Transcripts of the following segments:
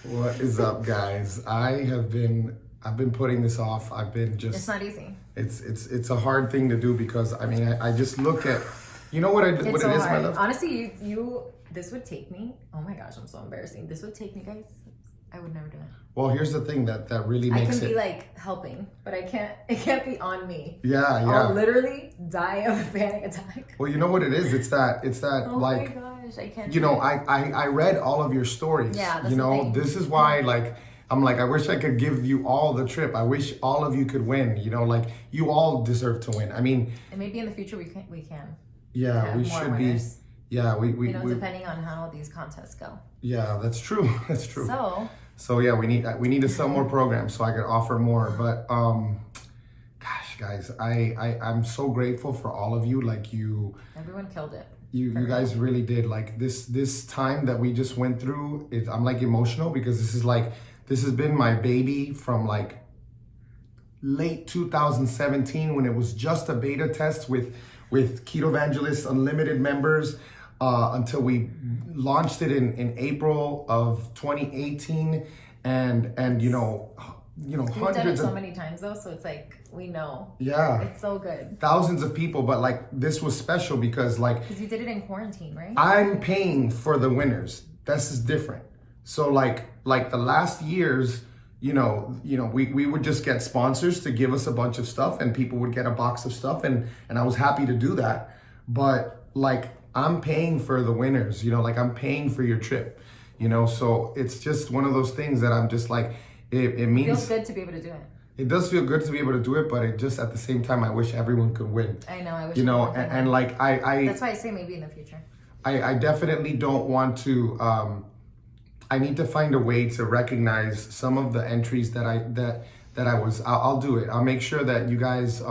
What is up, guys? I've been putting this off. It's not easy. It's a hard thing to do because I just look at, you know what It's what so it is, hard. my love? Honestly, you this would take me. Oh my gosh, I'm so embarrassing. This would take me, guys. I would never do it. Well, here's the thing that really makes I can it. be like helping, but I can't. It can't be on me. Yeah. I'll literally die of a panic attack. Well, you know what it is? It's that Oh like, my gosh, I can't. you do know, it. I read all of your stories. Yeah, that's you the know, thing. this is why I'm like, I wish I could give you all the trip. I wish all of you could win. You know, like you all deserve to win. I mean, And maybe in the future we can. yeah, have we more should winners. be. Yeah, we Depending on how these contests go. Yeah, that's true. That's true. So yeah, we need to sell more programs so I could offer more. But gosh, guys, I'm so grateful for all of you. Like everyone killed it. you guys really did. Like this time that we just went through, I'm like emotional because this has been my baby from like late 2017 when it was just a beta test with Keto Evangelist Unlimited members. Until we launched it in April of 2018, and We've done it hundreds so of many times though, so it's like we know. yeah, It's so good. thousands of people, but like this was special because like Because you did it in quarantine, right? I'm paying for the winners. This is different. So like the last years, we would just get sponsors to give us a bunch of stuff, and people would get a box of stuff, and I was happy to do that, but like. I'm paying for the winners, like I'm paying for your trip, so it's just one of those things that I'm just like, it means. It feels good to be able to do it. It does feel good to be able to do it, but it just at the same time, I wish everyone could win. I know, I wish. And like I. That's why I say maybe in the future. I definitely don't want to, I need to find a way to recognize some of the entries that I'll do it. I'll make sure that you guys,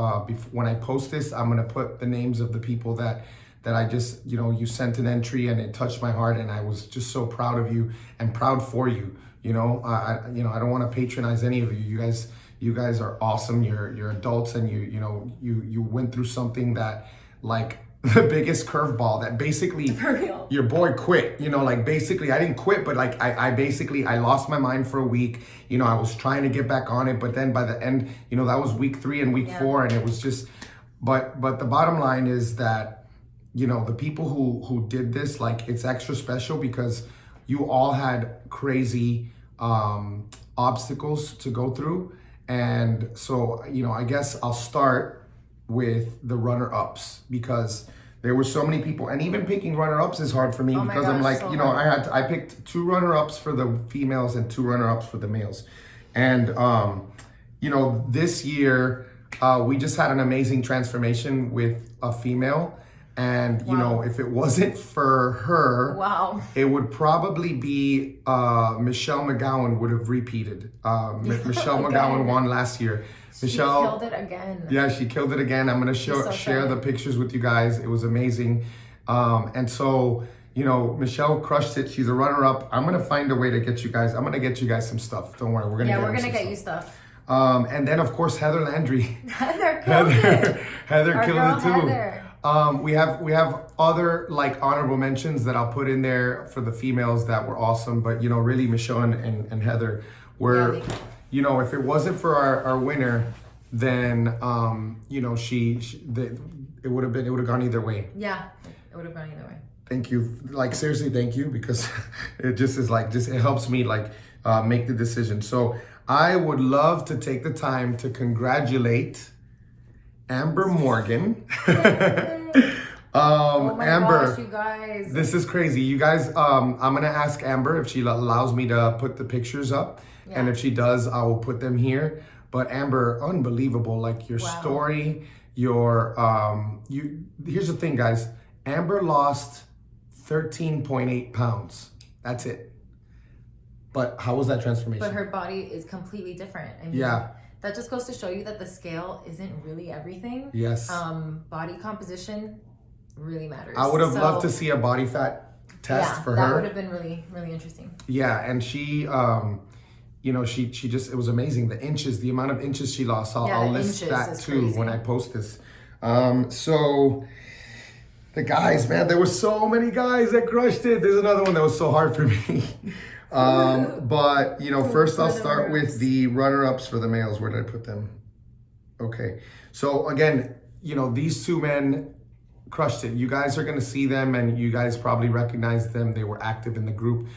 when I post this, I'm going to put the names of the people that I just, you sent an entry and it touched my heart, and I was just so proud of you and proud for you. I don't want to patronize any of you. You guys are awesome. You're adults, and you went through something that like the biggest curveball that basically For real. your boy quit. Like basically I didn't quit, but like I basically I lost my mind for a week. I was trying to get back on it, but then by the end, that was week 3 and week 4, and it was just. But the bottom line is that. The people who did this, like it's extra special because you all had crazy obstacles to go through. And so, I guess I'll start with the runner-ups because there were so many people, and even picking runner-ups is hard for me because I'm like, so I picked 2 runner-ups for the females and 2 runner-ups for the males. And, this year we just had an amazing transformation with a female. And, if it wasn't for her, it would probably be Michelle McGowan would have repeated. Michelle McGowan won last year. Michelle killed it again. Yeah, she killed it again. I'm going to share the pictures with you guys. It was amazing. And so, Michelle crushed it. She's a runner-up. I'm going to find a way to get you guys. I'm going to get you guys some stuff. Don't worry. We're going to get you stuff. And then, of course, Heather Landry. Heather killed it. Heather killed it too. Heather. We have other like honorable mentions that I'll put in there for the females that were awesome, but really Michelle and Heather were, if it wasn't for our winner, then it would have gone either way. Yeah, it would have gone either way. Thank you, like seriously, thank you, because it just is like it helps me like make the decision. So I would love to take the time to congratulate Amber Morgan. Oh my Amber, gosh, you guys. this is crazy. You guys, I'm gonna ask Amber if she allows me to put the pictures up. Yeah. And if she does, I will put them here. But Amber, unbelievable. Like your story, here's the thing, guys. Amber lost 13.8 pounds. That's it. But how was that transformation? But her body is completely different. I mean, that just goes to show you that the scale isn't really everything. Yes. Body composition really matters. I would have loved to see a body fat test for her. That would have been really, really interesting. Yeah, and she, she just, it was amazing. The inches, the amount of inches she lost. I'll list that too crazy. When I post this. So the guys, man, there were so many guys that crushed it. There's another one that was so hard for me. But first I'll For the start with runners. the runner-ups for the males. Where did I put them? Okay, so again, these two men crushed it. You guys are going to see them, and you guys probably recognize them. They were active in the group.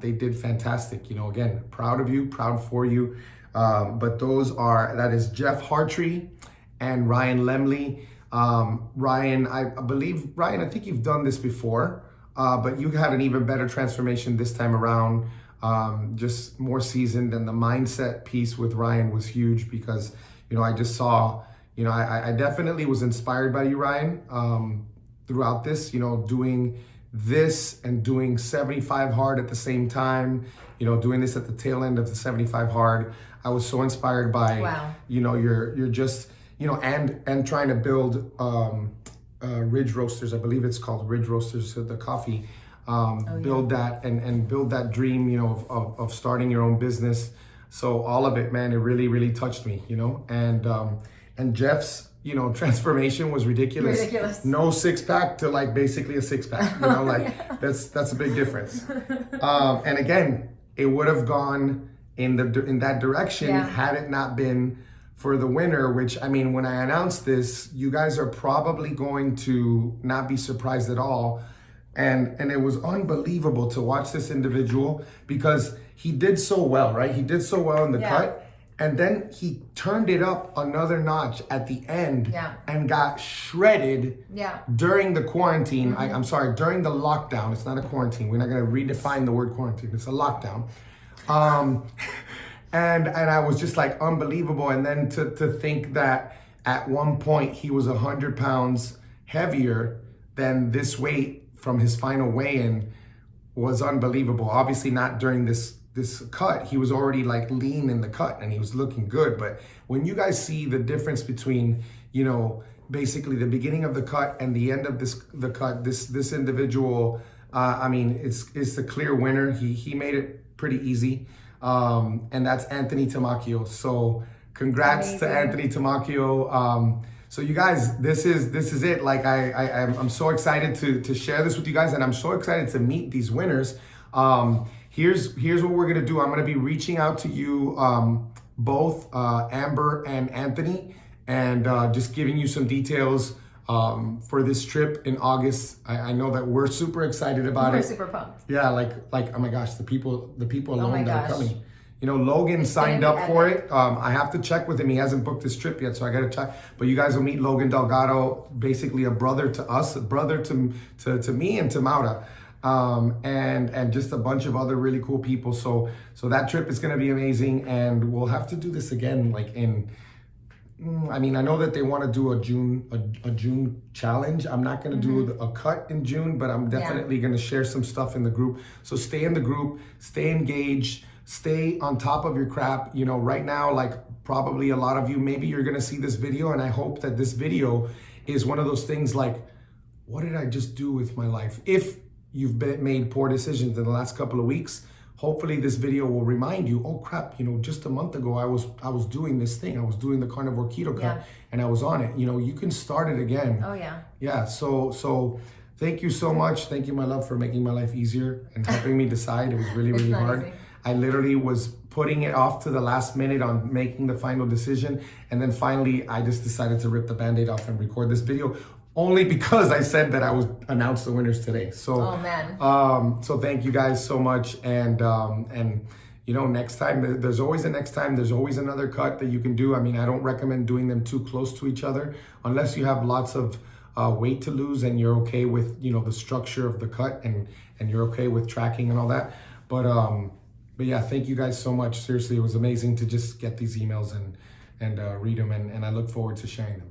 They did fantastic. Again, proud of you, proud for you. But that is Jeff Hartree and Ryan Lemley. Ryan, I think you've done this before, but you had an even better transformation this time around. Just more seasoned, and the mindset piece with Ryan was huge because I just saw, I definitely was inspired by you, Ryan, throughout this, doing this and doing 75 hard at the same time, doing this at the tail end of the 75 hard. I was so inspired by, Wow. You're just, and trying to build Ridge Roasters. I believe it's called Ridge Roasters, the coffee. Build that and build that dream, of starting your own business. So all of it, man, it really, really touched me, and Jeff's, transformation was ridiculous. Ridiculous. No six pack to like basically a six pack, Yeah. that's a big difference. And again, it would have gone in that direction had it not been for the winner, which, when I announced this, you guys are probably going to not be surprised at all. And it was unbelievable to watch this individual because he did so well, right? He did so well in the cut. And then he turned it up another notch at the end and got shredded during the quarantine. I'm sorry, during the lockdown. It's not a quarantine. We're not going to redefine the word quarantine. It's a lockdown. And I was just like unbelievable. And then to think that at one point he was 100 pounds heavier than this weight from his final weigh-in was unbelievable. Obviously not during this cut. He was already like lean in the cut and he was looking good. But when you guys see the difference between, basically the beginning of the cut and the end of the cut, this individual, it's the clear winner. He made it pretty easy. And that's Anthony Tamacchio. So congrats to Anthony Tamacchio. So you guys, this is it. Like I'm so excited to share this with you guys, and I'm so excited to meet these winners. Here's what we're gonna do. I'm gonna be reaching out to you, both Amber and Anthony, and just giving you some details for this trip in August. I know that we're super excited about it. We're super pumped. Yeah, like oh my gosh, the people alone that are coming. Logan It's signed gonna be up for epic. it. I have to check with him. He hasn't booked this trip yet, so I got to check. But you guys will meet Logan Delgado, basically a brother to us, a brother to me and to Maura, and just a bunch of other really cool people. So that trip is going to be amazing, and we'll have to do this again, like in. I know that they want to do a June challenge. I'm not going to do a cut in June, but I'm definitely going to share some stuff in the group. So stay in the group, stay engaged, stay on top of your crap. Right now, like probably a lot of you, maybe you're going to see this video, and I hope that this video is one of those things like, what did I just do with my life? If you've made poor decisions in the last couple of weeks, hopefully this video will remind you, oh crap, just a month ago I was doing this thing. I was doing the Carnivore Keto Cut and I was on it. You can start it again. Oh yeah. Yeah, so thank you so much. Thank you, my love, for making my life easier and helping me decide. It was really, really hard. Easy. I literally was putting it off to the last minute on making the final decision. And then finally, I just decided to rip the Band-Aid off and record this video only because I said that I would announce the winners today. So, oh man. So thank you guys so much. And next time, there's always a next time. There's always another cut that you can do. I don't recommend doing them too close to each other unless you have lots of weight to lose and you're okay with, the structure of the cut and you're okay with tracking and all that. But yeah, thank you guys so much. Seriously, it was amazing to just get these emails and read them, and I look forward to sharing them.